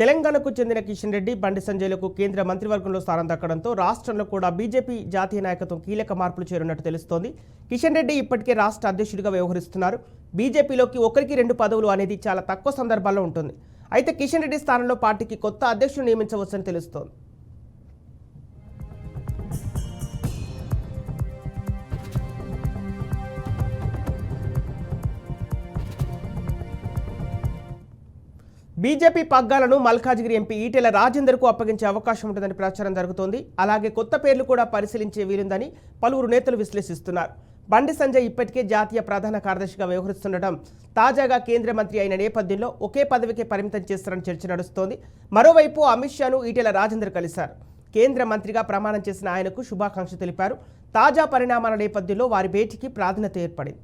తెలంగాణకు చెందిన కిషన్ రెడ్డి, బండి సంజయ్లకు కేంద్ర మంత్రివర్గంలో స్థానం దక్కడంతో రాష్ట్రంలో కూడా బీజేపీ జాతీయ నాయకత్వం కీలక మార్పులు చేరున్నట్టు తెలుస్తోంది. కిషన్ రెడ్డి ఇప్పటికే రాష్ట్ర అధ్యక్షుడిగా వ్యవహరిస్తున్నారు. బీజేపీలోకి ఒకరికి 2 పదవులు అనేది చాలా తక్కువ సందర్భాల్లో ఉంటుంది. అయితే కిషన్ రెడ్డి స్థానంలో పార్టీకి కొత్త అధ్యక్షుడు నియమించవచ్చని తెలుస్తోంది. బీజేపీ పగ్గాలను మల్కాజ్గిరి ఎంపీ ఈటెల రాజేందర్కు అప్పగించే అవకాశం ఉంటుందని ప్రచారం జరుగుతోంది. అలాగే కొత్త పేర్లు కూడా పరిశీలించే వీలుందని పలువురు నేతలు విశ్లేషిస్తున్నారు. బండి సంజయ్ ఇప్పటికే జాతీయ ప్రధాన కార్యదర్శిగా వ్యవహరిస్తుండటం, తాజాగా కేంద్ర మంత్రి అయిన నేపథ్యంలో ఒకే పదవికే పరిమితం చేస్తారని చర్చ నడుస్తోంది. మరోవైపు అమిత్ షాను ఈటెల రాజేందర్ కలిశారు. కేంద్ర మంత్రిగా ప్రమాణం చేసిన ఆయనకు శుభాకాంక్షలు తెలిపారు. తాజా పరిణామాల నేపథ్యంలో వారి భేటీకి ప్రాధాన్యత ఏర్పడింది.